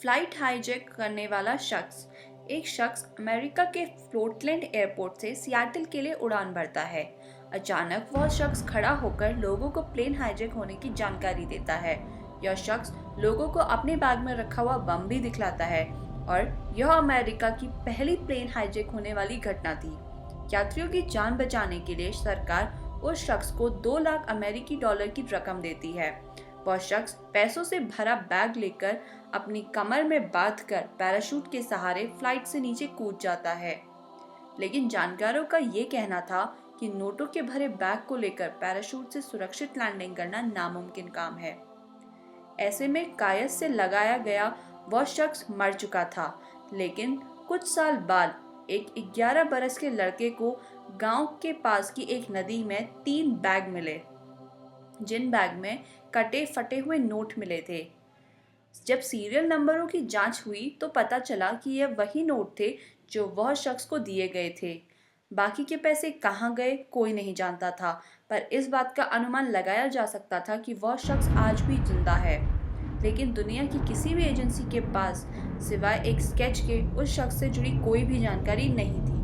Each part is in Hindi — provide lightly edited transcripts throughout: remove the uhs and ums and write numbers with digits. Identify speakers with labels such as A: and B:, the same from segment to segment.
A: फ्लाइट हाईजैक करने वाला शख्स। एक शख्स अमेरिका के पोर्टलैंड एयरपोर्ट से सियाटल के लिए उड़ान भरता है। अचानक वह शख्स खड़ा होकर लोगों को प्लेन हाईजैक होने की जानकारी देता है। यह शख्स लोगों को अपने बैग में रखा हुआ बम भी दिखलाता है और यह अमेरिका की पहली प्लेन हाईजैक होने वाली घटना थी। यात्रियों की जान बचाने के लिए सरकार उस शख्स को 2 लाख अमेरिकी डॉलर की रकम देती है। वह शख्स पैसों से भरा बैग लेकर अपनी कमर में बांधकर पैराशूट के सहारे फ्लाइट से नीचे कूद जाता है। लेकिन जानकारों का ये कहना था कि नोटों के भरे बैग को लेकर पैराशूट से सुरक्षित लैंडिंग करना नामुमकिन काम है। ऐसे में कायद से लगाया गया वह शख्स मर चुका था। लेकिन कुछ साल बाद एक 11 बरस के लड़के को गांव के पास की एक नदी में 3 बैग मिले, जिन बैग में कटे फटे हुए नोट मिले थे। जब सीरियल नंबरों की जांच हुई तो पता चला कि यह वही नोट थे जो वह शख्स को दिए गए थे। बाकी के पैसे कहाँ गए कोई नहीं जानता था, पर इस बात का अनुमान लगाया जा सकता था कि वह शख्स आज भी जिंदा है। लेकिन दुनिया की किसी भी एजेंसी के पास सिवाय एक स्केच के उस शख्स से जुड़ी कोई भी जानकारी नहीं थी।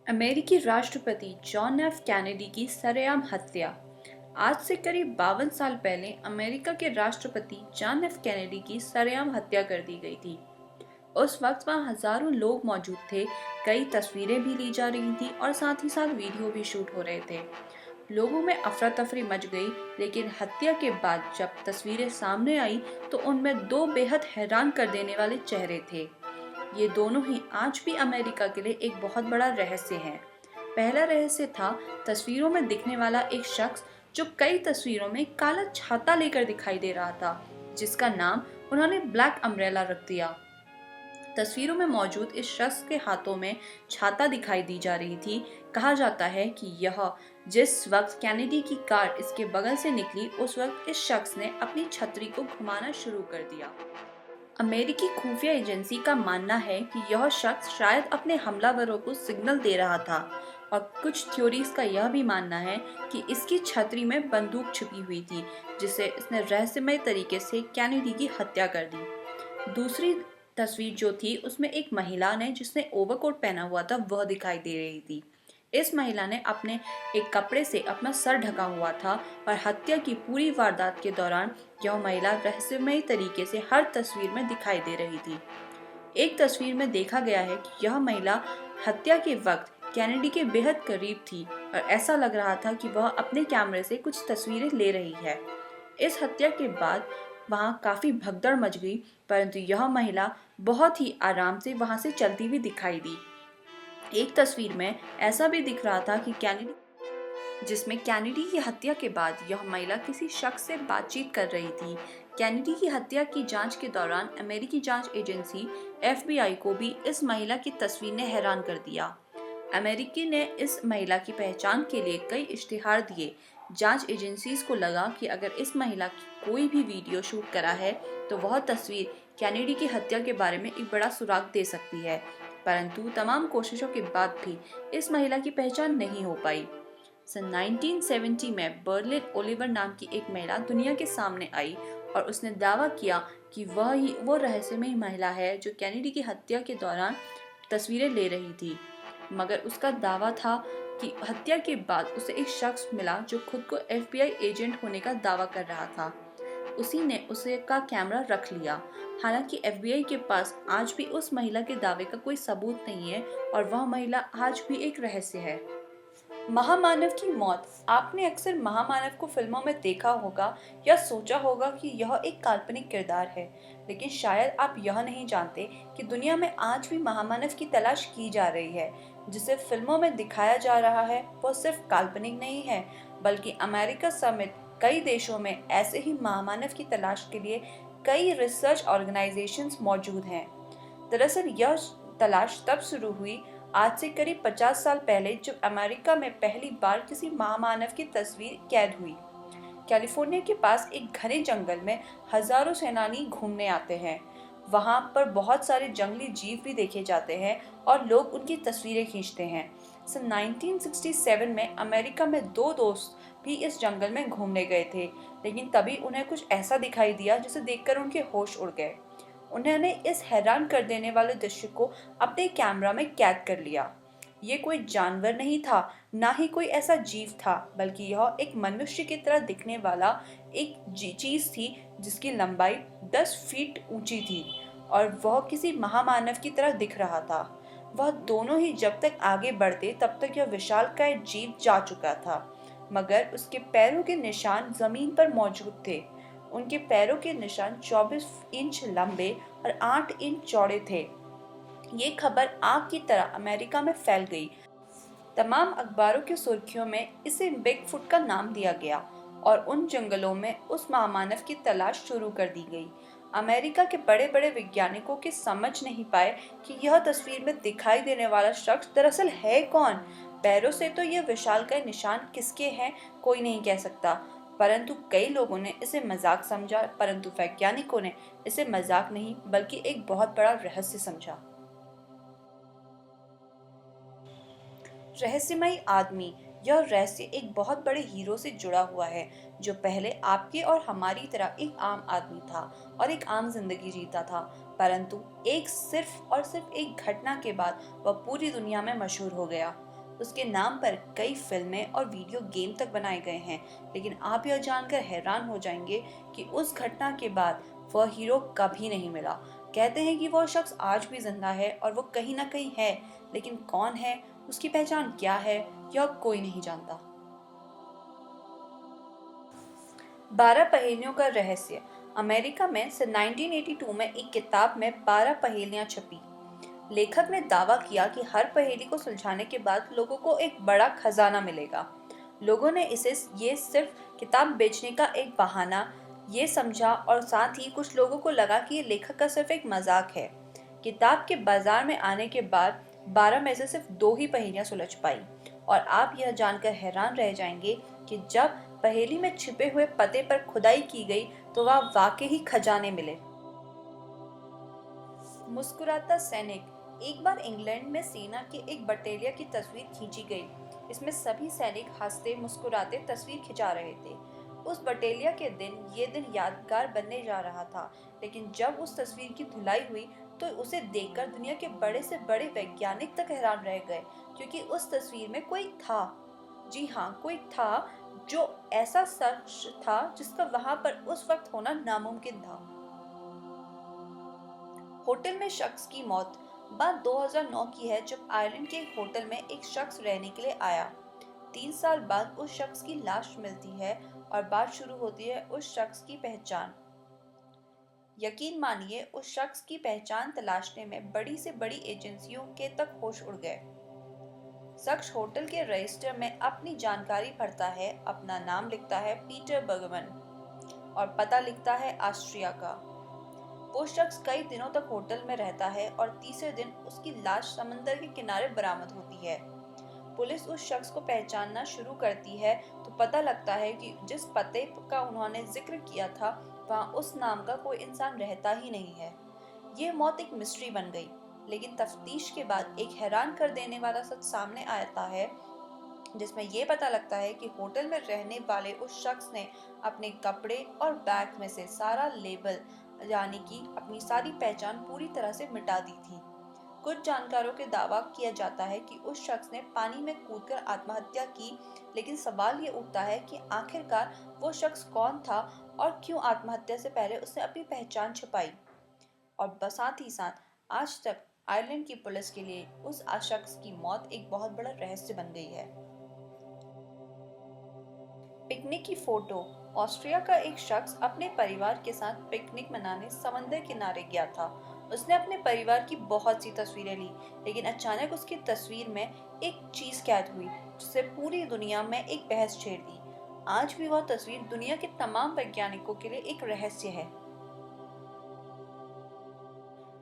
A: अमेरिकी राष्ट्रपति जॉन एफ कैनेडी की सरेआम हत्या। आज से करीब 52 साल पहले अमेरिका के राष्ट्रपति जॉन एफ कैनेडी की सरेआम हत्या कर दी गई थी। उस वक्त वहाँ हजारों लोग मौजूद थे, कई तस्वीरें भी ली जा रही थी और साथ ही साथ वीडियो भी शूट हो रहे थे। लोगों में अफरा तफरी मच गई, लेकिन हत्या के बाद जब तस्वीरें सामने आई तो उनमें 2 बेहद हैरान कर देने वाले चेहरे थे। ये दोनों ही आज भी अमेरिका के लिए एक बहुत बड़ा रहस्य है। पहला रहस्य था तस्वीरों में दिखने वाला एक शख्स जो कई तस्वीरों में काला छाता लेकर दिखाई दे रहा था, जिसका नाम उन्होंने ब्लैक अम्ब्रेला रख दिया। तस्वीरों में मौजूद इस शख्स के हाथों में छाता दिखाई दी जा रही थी। कहा जाता है कि यह जिस वक्त कैनेडी की कार इसके बगल से निकली उस वक्त इस शख्स ने अपनी छतरी को घुमाना शुरू कर दिया। अमेरिकी खुफिया एजेंसी का मानना है कि यह शख्स शायद अपने हमलावरों को सिग्नल दे रहा था और कुछ थ्योरीज का यह भी मानना है कि इसकी छतरी में बंदूक छुपी हुई थी, जिसे इसने रहस्यमय तरीके से कैनेडी की हत्या कर दी। दूसरी तस्वीर जो थी उसमें एक महिला ने जिसने ओवरकोट पहना हुआ था वह दिखाई दे रही थी। इस महिला ने अपने एक कपड़े से अपना सर ढका हुआ था और हत्या की पूरी वारदात के दौरान यह महिला रहस्यमय तरीके से हर तस्वीर में दिखाई दे रही थी। एक तस्वीर में देखा गया है कि यह महिला हत्या के वक्त कैनेडी के बेहद करीब थी और ऐसा लग रहा था कि वह अपने कैमरे से कुछ तस्वीरें ले रही है। इस हत्या के बाद वहाँ काफी भगदड़ मच गई, परंतु यह महिला बहुत ही आराम से वहाँ से चलती हुई दिखाई दी। एक तस्वीर में ऐसा भी दिख रहा था कि जिसमें कैनेडी की हत्या के बाद यह महिला किसी शख्स से बातचीत कर रही थी। कैनेडी की हत्या की जांच के दौरान अमेरिकी जांच एजेंसी FBI को भी इस महिला की तस्वीर ने हैरान कर दिया। अमेरिकी ने इस महिला की पहचान के लिए कई इश्तिहार दिए। जांच एजेंसीज को लगा कि अगर इस महिला की कोई भी वीडियो शूट करा है तो वह तस्वीर कैनेडी की हत्या के बारे में एक बड़ा सुराग दे सकती है, परंतु तमाम कोशिशों के बाद भी इस महिला की पहचान नहीं हो पाई। सन 1970 में बर्लिन ओलिवर नाम की एक महिला दुनिया के सामने आई और उसने दावा किया कि वह ही वो रहस्यमय महिला है जो कैनेडी की हत्या के दौरान तस्वीरें ले रही थी। मगर उसका दावा था कि हत्या के बाद उसे एक शख्स मिला जो खुद को FBI एजेंट होने का दावा कर रहा था। उसी ने उसे का कैमरा रख लिया। हालांकि FBI के पास आज भी उस महिला के दावे का कोई सबूत नहीं है और वह महिला आज भी एक रहस्य है। महामानव की मौत। आपने अक्सर महामानव को फिल्मों में देखा होगा या सोचा होगा कि यह एक काल्पनिक किरदार है, लेकिन शायद आप यह नहीं जानते कि दुनिया में आज भी महामानव की तलाश की जा रही है। जिसे फिल्मों में दिखाया जा रहा है वो सिर्फ काल्पनिक नहीं है, बल्कि अमेरिका समेत कई देशों में ऐसे ही महामानव की तलाश के लिए कई रिसर्च ऑर्गेनाइजेशंस मौजूद हैं। दरअसल यह तलाश तब शुरू हुई आज से करीब 50 साल पहले, जब अमेरिका में पहली बार किसी महामानव की तस्वीर कैद हुई। कैलिफोर्निया के पास एक घने जंगल में हजारों सैलानी घूमने आते हैं। वहां पर बहुत सारे जंगली जीव भी देखे जाते हैं और लोग उनकी तस्वीरें खींचते हैं। सन 1967 में अमेरिका में 2 दोस्त भी इस जंगल में घूमने गए थे, लेकिन तभी उन्हें कुछ ऐसा दिखाई दिया जिसे देखकर उनके होश उड़ गए। उन्होंने इस हैरान कर देने वाले दृश्य को अपने कैमरा में कैद कर लिया। ये कोई जानवर नहीं था, ना ही कोई ऐसा जीव था, बल्कि यह एक मनुष्य की तरह दिखने वाला एक चीज थी जिसकी लंबाई 10 फीट ऊंची थी और वह किसी महामानव की तरह दिख रहा था। वह दोनों ही जब तक आगे बढ़ते तब तक यह विशालकाय जीव जा चुका था, मगर उसके पैरों के निशान जमीन पर मौजूद थे। उनके पैरों के निशान 24 इंच लंबे और 8 इंच चौड़े थे। ये खबर आग की तरह अमेरिका में फैल गई। तमाम अखबारों की सुर्खियों में इसे बिगफुट का नाम दिया गया और उन जंगलों में उस महामानव की तलाश शुरू कर दी गई। अमेरिका के बड़े बड़े वैज्ञानिकों के समझ नहीं पाए कि यह तस्वीर में दिखाई देने वाला शख्स दरअसल है कौन। पैरों से तो यह विशालकाय निशान किसके हैं कोई नहीं कह सकता, परंतु कई लोगों ने इसे मजाक समझा, परंतु वैज्ञानिकों ने इसे मजाक नहीं बल्कि एक बहुत बड़ा रहस्य समझा। रहस्यमयी आदमी, यह रहस्य एक बहुत बड़े हीरो से जुड़ा हुआ है जो पहले आपके और हमारी तरह एक आम आदमी था और एक आम जिंदगी जीता था, परंतु एक सिर्फ और सिर्फ एक घटना के बाद वह पूरी दुनिया में मशहूर हो गया। उसके नाम पर कई फिल्में और वीडियो गेम तक बनाए गए हैं, लेकिन आप यह जानकर हैरान हो जाएंगे कि उस घटना के बाद वह हीरो कभी नहीं मिला। कहते हैं कि वह शख्स आज भी जिंदा है और वो कहीं ना कहीं है, लेकिन कौन है, उसकी पहचान क्या है, यह कोई नहीं जानता। 12 पहेलियों का रहस्य। अमेरिका में सन 1982 में एक किताब में 12 पहेलियां छपी। लेखक ने दावा किया कि हर पहेली को सुलझाने के बाद लोगों को एक बड़ा खजाना मिलेगा। लोगों ने इसे ये सिर्फ किताब बेचने का एक बहाना ये समझा और साथ ही कुछ लोगों को लगा कि ये लेखक का सिर्फ एक मजाक है। किताब के बाजार में आने के बाद 12 में से सिर्फ 2 ही पहेलियां सुलझ पाई और आप यह जानकर हैरान रह जाएंगे कि जब पहेली में छिपे हुए पते पर खुदाई की गई तो वह वाकई ही खजाने मिले। मुस्कुराता सैनिक। एक बार इंग्लैंड में सेना के एक बटालिया की तस्वीर खींची गई। इसमें सभी सैनिक हंसते मुस्कुराते तस्वीर खिंचा रहे थे। उस बटालिया के दिन ये दिन यादगार बनने जा रहा था, लेकिन जब उस तस्वीर की धुलाई हुई तो उसे देखकर दुनिया के बड़े से बड़े वैज्ञानिक तक हैरान रह गए, क्योंकि उस तस्वीर में कोई था। जी हाँ, कोई था जो ऐसा शख्स था जिसका वहां पर उस वक्त होना नामुमकिन था। होटल में शख्स की मौत। बात 2009 की है, जब आयरलैंड के एक होटल में एक शख्स रहने के लिए आया। 3 साल बाद उस शख्स की लाश मिलती है और बात शुरू होती है उस शख्स की पहचान। यकीन मानिए, उस शख्स की पहचान तलाशने में बड़ी से बड़ी एजेंसियों के तक होश उड़ गए। शख्स होटल के रजिस्टर में अपनी जानकारी भरता है, अपना नाम लिखता है पीटर बर्गमन और पता लिखता है ऑस्ट्रिया का। वो शख्स कई दिनों तक होटल में रहता है और तीसरे दिन उसकी लाश समंदर के किनारे बरामद होती है। पुलिस उस शख्स को पहचानना शुरू करती है तो पता लगता है कि जिस पते का उन्होंने जिक्र किया था वहाँ उस नाम का कोई इंसान रहता ही नहीं है। ये मौत एक मिस्ट्री बन गई, लेकिन तफ्तीश के बाद एक हैरान कर देने वाला सच सामने आता है, जिसमें यह पता लगता है कि होटल में रहने वाले उस शख्स ने अपने कपड़े और बैग में से सारा लेबल यानी कि अपनी सारी पहचान पूरी तरह से मिटा दी थी। कुछ जानकारों के दावा किया जाता है कि उस शख्स ने पानी में कूदकर आत्महत्या की, लेकिन सवाल ये उठता है कि आखिरकार वो शख्स कौन था और क्यों आत्महत्या से पहले उसने अपनी पहचान छुपाई। और साथ ही साथ आज तक आयरलैंड की पुलिस के लिए उस शख्स की मौत एक बहुत बड़ा रहस्य बन गई है। पिकनिक की फोटो। ऑस्ट्रिया का एक शख्स अपने परिवार के साथ पिकनिक मनाने समंदर किनारे गया था। उसने अपने परिवार की बहुत सी तस्वीरें ली, लेकिन अचानक उसकी तस्वीर में एक चीज कैद हुई जिससे पूरी दुनिया में एक बहस छेड़ दी। आज भी वह तस्वीर दुनिया के तमाम वैज्ञानिकों के लिए एक रहस्य है।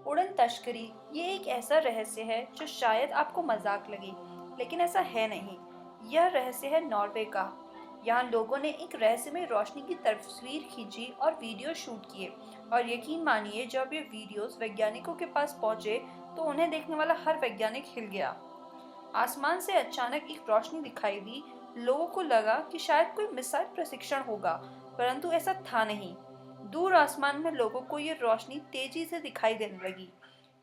A: उड़न तस्करी। ये एक ऐसा रहस्य है जो शायद आपको मजाक लगे, लेकिन ऐसा है नहीं। यह रहस्य है नॉर्वे का। यहाँ लोगों ने एक रहस्यमय रोशनी की तस्वीर खींची और वीडियो शूट किए, और यकीन मानिए जब ये वीडियोस वैज्ञानिकों के पास पहुंचे तो उन्हें देखने वाला हर वैज्ञानिक हिल गया। आसमान से अचानक एक रोशनी दिखाई दी लोगों को लगा कि शायद कोई मिसाइल प्रशिक्षण होगा, परंतु ऐसा था नहीं। दूर आसमान में लोगों को ये रोशनी तेजी से दिखाई देने लगी।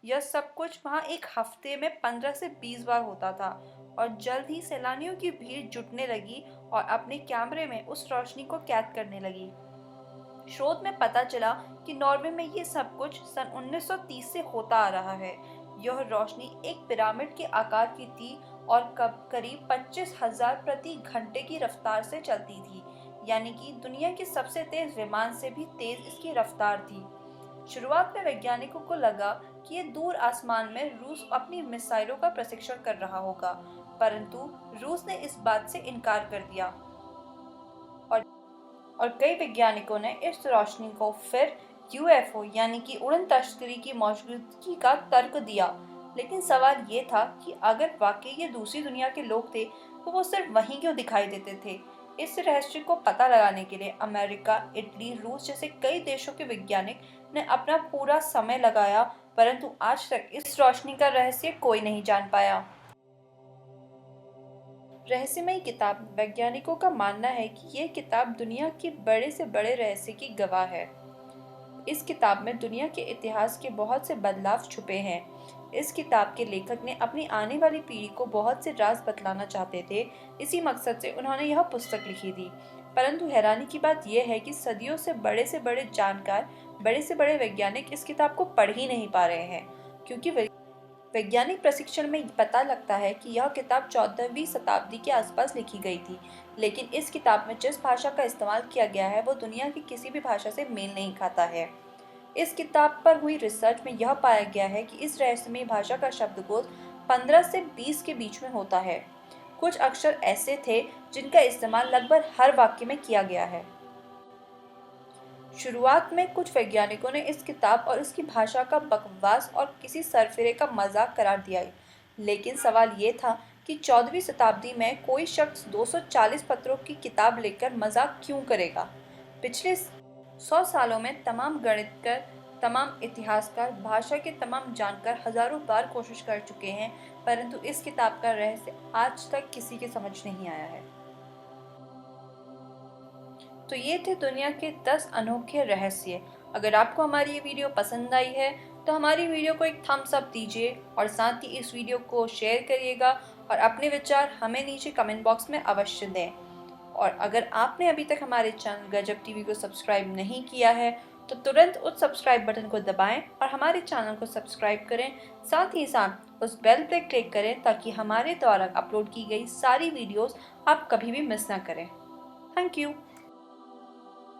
A: यह सब कुछ वहां एक हफ्ते में 15 से 20 बार होता था और जल्द ही सैलानियों की भीड़ जुटने लगी और अपने कैमरे में उस रोशनी को कैद करने लगी। शोध में पता चला कि नॉर्वे में ये सब कुछ सन 1930 से होता आ रहा है। यह रोशनी एक पिरामिड के आकार की थी और करीब 25,000 प्रति घंटे की रफ्तार से चलती थी, यानी कि दुनिया के सबसे तेज विमान से भी तेज इसकी रफ्तार थी। शुरुआत में वैज्ञानिकों को लगा कि ये दूर आसमान में रूस अपनी मिसाइलों का प्रशिक्षण कर रहा होगा, परंतु रूस ने इस बात से इनकार कर दिया और कई वैज्ञानिकों ने इस रोशनी को फिर यूएफओ यानी कि उड़न तस्करी की मौजूदगी का तर्क दिया। लेकिन सवाल ये था कि अगर वाकई ये दूसरी दुनिया के लोग थे तो वो सिर्फ वहीं क्यों दिखाई देते थे। इस रहस्य को पता लगाने के लिए अमेरिका, इटली, रूस जैसे कई देशों के वैज्ञानिक ने अपना पूरा समय लगाया, परंतु आज तक इस रोशनी का रहस्य कोई नहीं जान पाया। रहस्यमयी किताब। वैज्ञानिकों का मानना है कि यह किताब दुनिया के बड़े से बड़े रहस्य की गवाह है। इस किताब में दुनिया के इतिहास के बहुत से बदलाव छुपे हैं। इस किताब के लेखक ने अपनी आने वाली पीढ़ी को बहुत से राज बतलाना चाहते थे। इसी मकसद से उन्होंने यह पुस्तक लिखी थी। परंतु हैरानी की बात यह है कि सदियों से बड़े जानकार, बड़े से बड़े वैज्ञानिक इस किताब को पढ़ ही नहीं पा रहे हैं, क्योंकि वैज्ञानिक प्रशिक्षण में पता लगता है कि यह किताब 14वीं शताब्दी के आसपास लिखी गई थी, लेकिन इस किताब में जिस भाषा का इस्तेमाल किया गया है वो दुनिया की किसी भी भाषा से मेल नहीं खाता है। इस किताब पर हुई रिसर्च में यह पाया गया है कि इस रहस्यमयी भाषा का शब्दकोश 15 से 20 के बीच में होता है। कुछ अक्षर ऐसे थे जिनका इस्तेमाल लगभग हर वाक्य में किया गया है। शुरुआत में कुछ वैज्ञानिकों ने इस किताब और इसकी भाषा का बकवास और किसी सरफिरे का मजाक करार दिया, लेकिन सवाल ये था कि 14वीं शताब्दी में कोई शख्स 240 पत्रों की किताब लेकर मजाक क्यों करेगा। पिछले 100 सालों में तमाम गणितकार, तमाम इतिहासकार, भाषा के तमाम जानकार हजारों बार कोशिश कर चुके हैं, परंतु इस किताब का रहस्य आज तक किसी के समझ नहीं आया है। तो ये थे दुनिया के 10 अनोखे रहस्य। अगर आपको हमारी ये वीडियो पसंद आई है तो हमारी वीडियो को एक थम्स अप दीजिए और साथ ही इस वीडियो को शेयर करिएगा और अपने विचार हमें नीचे कमेंट बॉक्स में अवश्य दें। और अगर आपने अभी तक हमारे चैनल गजब टीवी को सब्सक्राइब नहीं किया है तो तुरंत उस सब्सक्राइब बटन को दबाएं और हमारे चैनल को सब्सक्राइब करें। साथ ही साथ उस बेल पे क्लिक करें ताकि हमारे द्वारा अपलोड की गई सारी वीडियोस आप कभी भी मिस ना करें। Thank you.